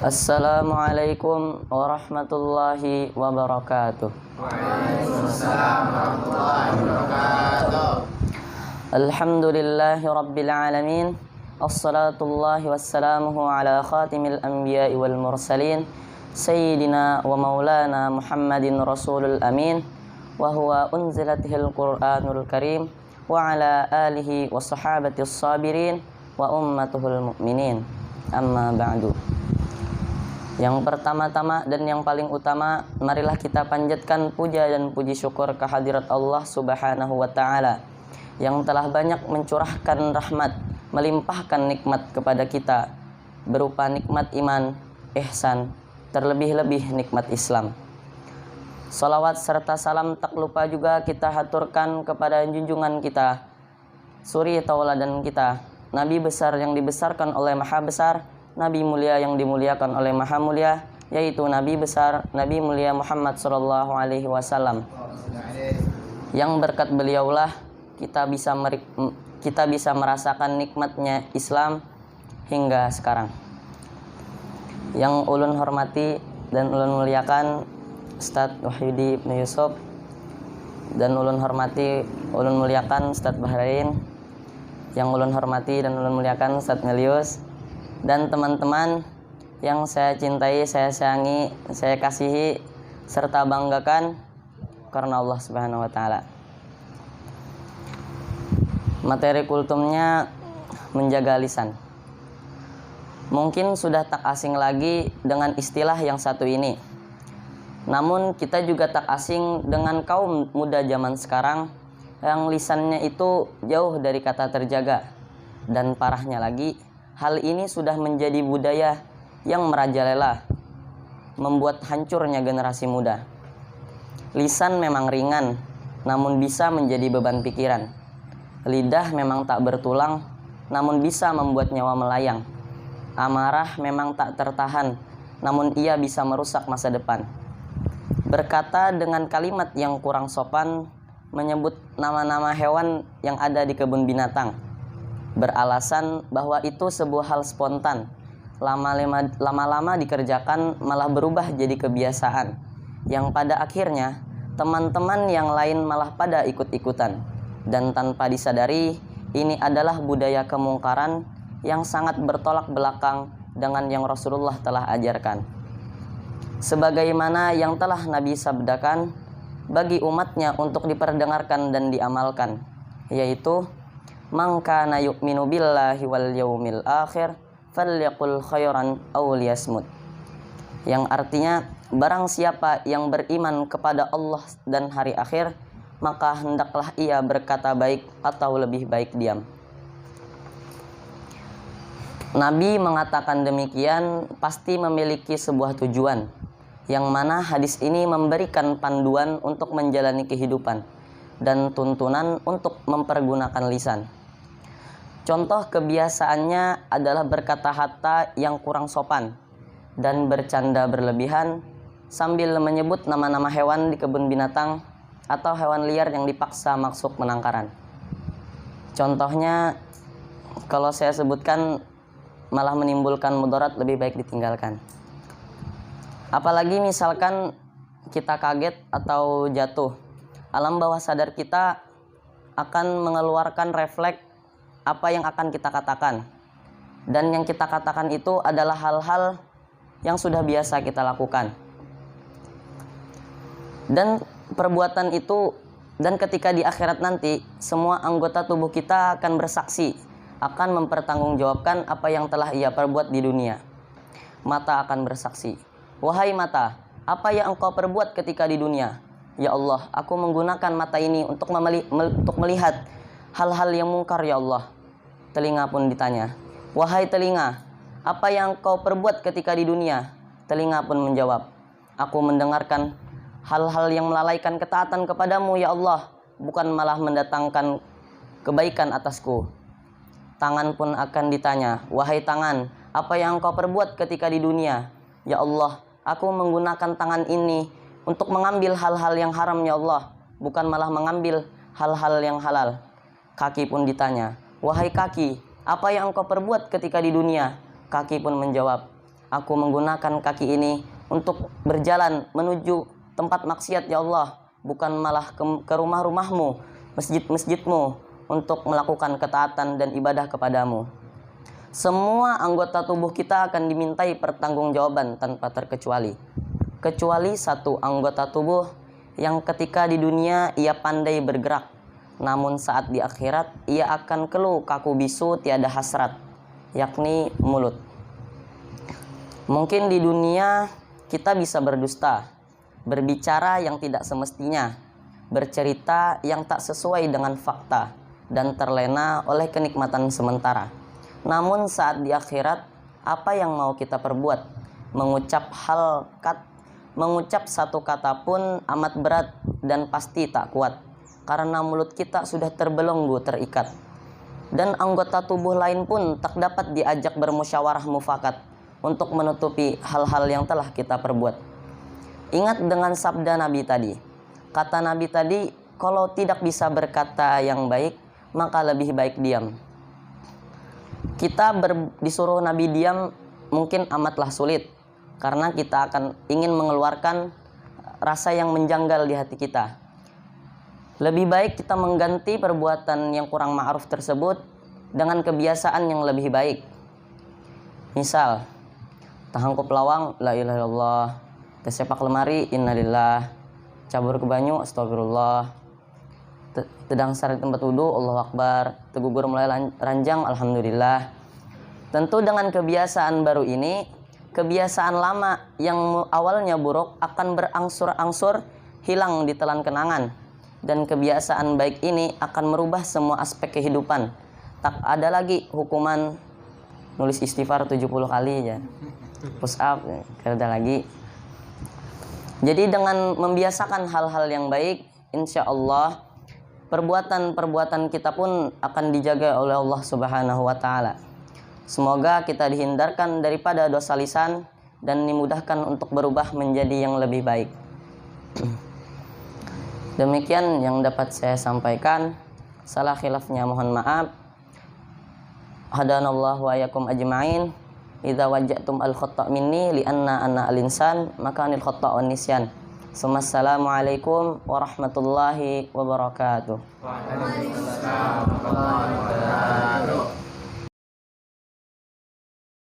Assalamualaikum warahmatullahi wabarakatuh. Waalaikumsalam warahmatullahi wabarakatuh. Alhamdulillahi rabbil alamin. Assalatullahi wassalamuhu ala khatimil anbiya'i wal mursalin Sayyidina wa maulana Muhammadin rasulul amin. Wa huwa unzilatihil Qur'anul karim. Wa ala alihi wa sahabatis sabirin wa ummatuhul mu'minin. Amma ba'du. Yang pertama-tama dan yang paling utama, marilah kita panjatkan puja dan puji syukur kehadirat Allah Subhanahu wa ta'ala yang telah banyak mencurahkan rahmat, melimpahkan nikmat kepada kita berupa nikmat iman, ihsan, terlebih-lebih nikmat Islam. Salawat serta salam tak lupa juga kita haturkan kepada junjungan kita, suri tauladan kita, Nabi besar yang dibesarkan oleh Maha Besar, Nabi mulia yang dimuliakan oleh Maha Mulia, yaitu Nabi besar, Nabi mulia Muhammad sallallahu alaihi wasallam. Yang berkat beliaulah kita bisa merasakan nikmatnya Islam hingga sekarang. Yang ulun hormati dan ulun muliakan Ustadz Wahyudi Ibnu Yusuf, dan ulun hormati ulun muliakan Ustadz Bahrain. Yang ulun hormati dan ulun muliakan Ustadz Melius, dan teman-teman yang saya cintai, saya sayangi, saya kasihi serta banggakan karena Allah Subhanahu wa taala. Materi kultumnya menjaga lisan. Mungkin sudah tak asing lagi dengan istilah yang satu ini. Namun kita juga tak asing dengan kaum muda zaman sekarang yang lisannya itu jauh dari kata terjaga. Dan parahnya lagi, hal ini sudah menjadi budaya yang merajalela, membuat hancurnya generasi muda. Lisan memang ringan, namun bisa menjadi beban pikiran. Lidah memang tak bertulang, namun bisa membuat nyawa melayang. Amarah memang tak tertahan, namun ia bisa merusak masa depan. Berkata dengan kalimat yang kurang sopan, menyebut nama-nama hewan yang ada di kebun binatang, beralasan bahwa itu sebuah hal spontan, lama-lama dikerjakan malah berubah jadi kebiasaan, yang pada akhirnya teman-teman yang lain malah pada ikut-ikutan. Dan tanpa disadari, ini adalah budaya kemungkaran yang sangat bertolak belakang dengan yang Rasulullah telah ajarkan. Sebagaimana yang telah Nabi sabdakan bagi umatnya untuk diperdengarkan dan diamalkan, yaitu man kana yu'minu billahi wal yaumil akhir falyaqul khairan aw liyasmut. Yang artinya, barang siapa yang beriman kepada Allah dan hari akhir, maka hendaklah ia berkata baik atau lebih baik diam. Nabi mengatakan demikian pasti memiliki sebuah tujuan, yang mana hadis ini memberikan panduan untuk menjalani kehidupan dan tuntunan untuk mempergunakan lisan. Contoh kebiasaannya adalah berkata-kata yang kurang sopan dan bercanda berlebihan sambil menyebut nama-nama hewan di kebun binatang atau hewan liar yang dipaksa masuk penangkaran. Contohnya, kalau saya sebutkan malah menimbulkan mudarat, lebih baik ditinggalkan. Apalagi misalkan kita kaget atau jatuh, alam bawah sadar kita akan mengeluarkan refleks apa yang akan kita katakan. Dan yang kita katakan itu adalah hal-hal yang sudah biasa kita lakukan. Dan perbuatan itu, dan ketika di akhirat nanti, semua anggota tubuh kita akan bersaksi, akan mempertanggungjawabkan apa yang telah ia perbuat di dunia. Mata akan bersaksi, wahai mata, apa yang engkau perbuat ketika di dunia? Ya Allah, aku menggunakan mata ini untuk melihat hal-hal yang mungkar ya Allah. Telinga pun ditanya, wahai telinga, apa yang kau perbuat ketika di dunia? Telinga pun menjawab, aku mendengarkan hal-hal yang melalaikan ketaatan kepadamu ya Allah, bukan malah mendatangkan kebaikan atasku. Tangan pun akan ditanya, wahai tangan, apa yang kau perbuat ketika di dunia? Ya Allah, aku menggunakan tangan ini untuk mengambil hal-hal yang haram ya Allah, bukan malah mengambil hal-hal yang halal. Kaki pun ditanya, wahai kaki, apa yang engkau perbuat ketika di dunia? kaki pun menjawab, aku menggunakan kaki ini untuk berjalan menuju tempat maksiat ya Allah, bukan malah ke rumah-rumahmu, masjid-masjidmu untuk melakukan ketaatan dan ibadah kepadamu. Semua anggota tubuh kita akan dimintai pertanggungjawaban tanpa terkecuali. Kecuali satu anggota tubuh yang ketika di dunia ia pandai bergerak, namun saat di akhirat ia akan keluh kaku bisu tiada hasrat, yakni mulut. Mungkin di dunia kita bisa berdusta, berbicara yang tidak semestinya, bercerita yang tak sesuai dengan fakta, dan terlena oleh kenikmatan sementara. Namun saat di akhirat, apa yang mau kita perbuat? Mengucap satu kata pun amat berat dan pasti tak kuat, karena mulut kita sudah terbelenggu terikat. Dan anggota tubuh lain pun tak dapat diajak bermusyawarah mufakat untuk menutupi hal-hal yang telah kita perbuat. Ingat dengan sabda Nabi tadi. Kata Nabi tadi, kalau tidak bisa berkata yang baik, maka lebih baik diam. Kita disuruh Nabi diam mungkin amatlah sulit, karena kita akan ingin mengeluarkan rasa yang menjanggal di hati kita. Lebih baik kita mengganti perbuatan yang kurang ma'ruf tersebut dengan kebiasaan yang lebih baik. Misal, tahangkup lawang, la ilaha illallah, tersepak lemari, innalillah, cabur ke banyu, astagfirullah, tedang sar di tempat wudhu, Allahu Akbar, tegugur mulai ranjang, alhamdulillah. Tentu dengan kebiasaan baru ini, kebiasaan lama yang awalnya buruk akan berangsur-angsur hilang ditelan kenangan. Dan kebiasaan baik ini akan merubah semua aspek kehidupan. Tak ada lagi hukuman nulis istighfar 70 kali ya. Push up, tidak ada lagi. Jadi dengan membiasakan hal-hal yang baik, insya Allah perbuatan-perbuatan kita pun akan dijaga oleh Allah Subhanahu wa Ta'ala. Semoga kita dihindarkan daripada dosa lisan dan dimudahkan untuk berubah menjadi yang lebih baik. Demikian yang dapat saya sampaikan. Salah khilafnya mohon maaf. Hadanallahu wa iyyakum ajma'in. Idza waja'tum al-khata' minni li'anna ana al-insan maka anil khata' wan nisyan. Assalamualaikum warahmatullahi wabarakatuh. Waalaikumsalam warahmatullahi wabarakatuh.